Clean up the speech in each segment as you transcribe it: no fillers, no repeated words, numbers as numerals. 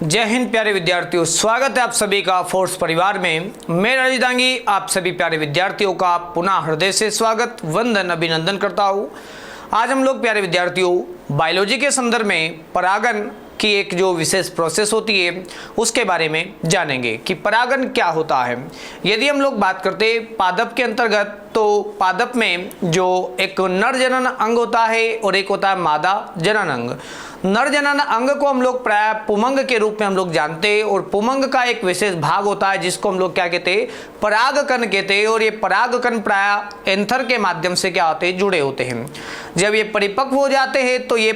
जय हिंद प्यारे विद्यार्थियों, स्वागत है आप सभी का फोर्स परिवार में। मैं रजत दांगी आप सभी प्यारे विद्यार्थियों का पुनः हृदय से स्वागत, वंदन, अभिनंदन करता हूँ। आज हम लोग प्यारे विद्यार्थियों बायोलॉजी के संदर्भ में परागन की एक जो विशेष प्रोसेस होती है उसके बारे में जानेंगे कि परागन क्या होता है। यदि हम लोग बात करते हैं पादप के अंतर्गत, तो पादप में जो एक नर जनन अंग होता है और एक होता है मादा जनन अंग। नर जनन अंग को हम लोग प्राय पुमंग के रूप में हम लोग जानते हैं और पुमंग का एक विशेष भाग होता है जिसको हम लोग क्या कहते हैं, परागकण कहते हैं। और ये परागकण प्राय एंथर के माध्यम से क्या होते हैं, जुड़े होते हैं। जब ये परिपक्व हो जाते हैं तो ये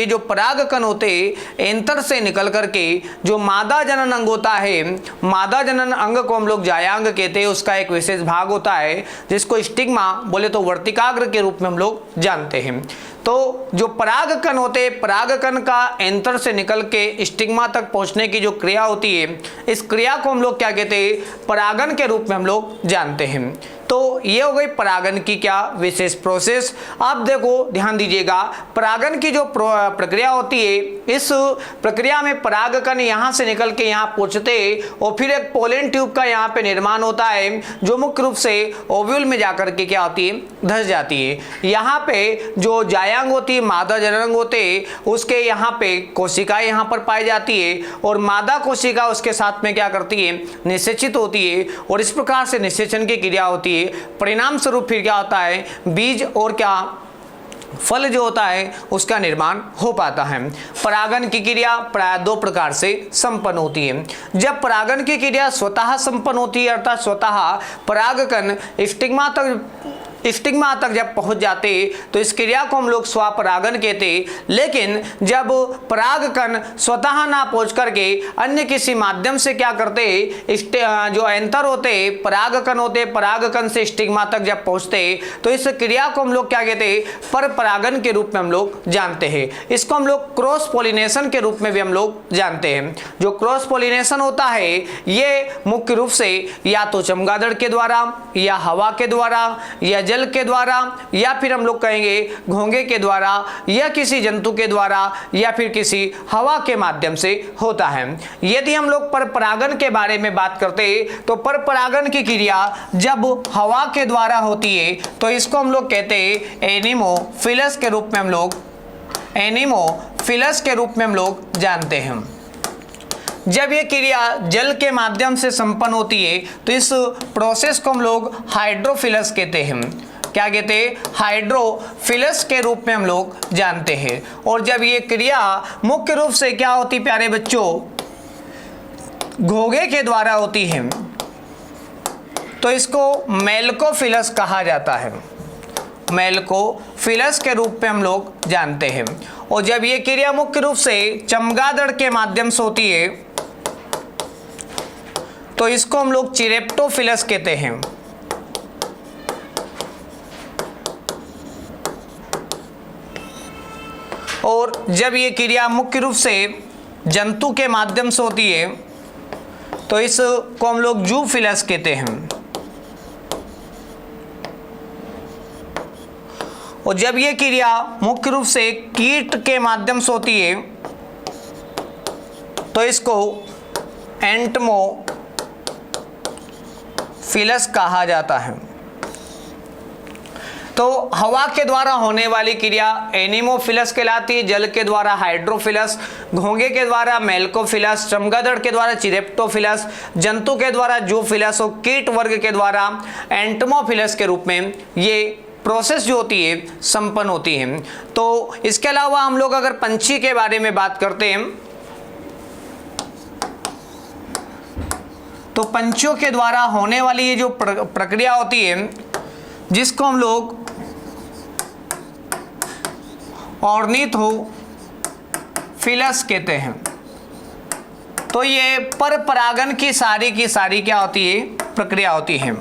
जो परागकण होते हैं एंथर से निकल करके जो मादा जनन अंग होता है, मादा जनन अंग को हम लोग जायांग कहते हैं। उसका एक विशेष भाग होता है जिसको स्टिग्मा बोले तो वर्तिकाग्र के रूप में हम लोग जानते हैं। तो जो परागकण होते हैं, परागकण का एंथर से निकल के स्टिग्मा तक पहुंचने की जो क्रिया होती है, इस क्रिया को हम लोग क्या कहते हैं, परागन के रूप में हम लोग जानते हैं। तो ये हो गई परागन की क्या विशेष प्रोसेस। आप देखो ध्यान दीजिएगा, परागन की जो प्रक्रिया होती है, इस प्रक्रिया में परागकण यहाँ से निकल के यहाँ पहुँचते और फिर एक पोलन ट्यूब का यहाँ पे निर्माण होता है जो मुख्य रूप से ओव्यूल में जाकर के क्या होती है, धस जाती है। यहाँ पे जो जायांग होती है, मादा जननांग होते उसके यहाँ पे कोशिकाएं यहाँ पर पाई जाती है और मादा कोशिका उसके साथ में क्या करती है, निषेचित होती है और इस प्रकार से निषेचन की क्रिया होती है। परिणाम स्वरूप फिर क्या होता है, बीज और क्या फल जो होता है उसका निर्माण हो पाता है। परागन की क्रिया प्राय दो प्रकार से संपन्न होती है। जब परागन की क्रिया स्वतः संपन्न होती है अर्थात स्वतः परागकण स्टिग्मा तक जब पहुंच जाते तो इस क्रिया को हम लोग स्वपरागन कहते। लेकिन जब परागकण स्वतः ना पहुंच करके अन्य किसी माध्यम से क्या करते, जो एंथर होते परागकण होते, परागकण से स्टिग्मा तक जब पहुंचते तो इस क्रिया को हम लोग क्या कहते, पर परागन के रूप में हम लोग जानते हैं। इसको हम लोग क्रॉस पॉलिनेशन के रूप में भी हम लोग जानते हैं। जो क्रॉस पॉलिनेशन होता है ये मुख्य रूप से या तो चमगादड़ के द्वारा या हवा के द्वारा या जल के द्वारा या फिर हम लोग कहेंगे घोंगे के द्वारा या किसी जंतु के द्वारा या फिर किसी हवा के माध्यम से होता है। यदि हम लोग पर परागन के बारे में बात करते तो पर परागन की क्रिया जब हवा के द्वारा होती है तो इसको हम लोग कहते हैं एनिमोफिलस के रूप में हम लोग जानते हैं। जब ये क्रिया जल के माध्यम से संपन्न होती है तो इस प्रोसेस को हम लोग हाइड्रोफिलस कहते हैं। क्या कहते हैं, हाइड्रोफिलस के रूप में हम लोग जानते हैं। और जब ये क्रिया मुख्य रूप से क्या होती प्यारे बच्चों, घोंघे के द्वारा होती है तो इसको मेलकोफिलस कहा जाता है। मेलकोफिलस के रूप में हम लोग जानते हैं। और जब ये क्रिया मुख्य रूप से चमगादड़ के माध्यम से होती है तो इसको हम लोग चिरेप्टोफिलस कहते हैं। और जब ये क्रिया मुख्य रूप से जंतु के माध्यम से होती है तो इसको हम लोग जूफिलस कहते हैं। और जब ये क्रिया मुख्य रूप से कीट के माध्यम से होती है तो इसको एंटमोफिलस कहा जाता है। तो हवा के द्वारा होने वाली क्रिया एनिमोफिलस कहलाती है, जल के द्वारा हाइड्रोफिलस, घोंगे के द्वारा मेलकोफिलस, चमगादड़ के द्वारा चिरेप्टोफिलस, जंतु के द्वारा जूफिलस और कीट वर्ग के द्वारा एंटमोफिलस के रूप में ये प्रोसेस जो होती है संपन्न होती है। तो इसके अलावा हम लोग अगर पंछी के बारे में बात करते हैं तो पंछियों के द्वारा होने वाली ये जो प्रक्रिया होती है जिसको हम लोग ऑर्निथोफिलस कहते हैं। तो ये पर परागन की सारी क्या होती है, प्रक्रिया होती है।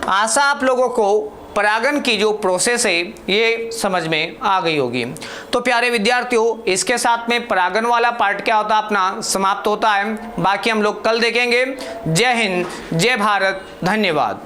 आशा आप लोगों को परागन की जो प्रोसेस है ये समझ में आ गई होगी। तो प्यारे विद्यार्थियों, इसके साथ में परागन वाला पार्ट क्या होता है अपना समाप्त होता है। बाकी हम लोग कल देखेंगे। जय हिंद, जय भारत, धन्यवाद।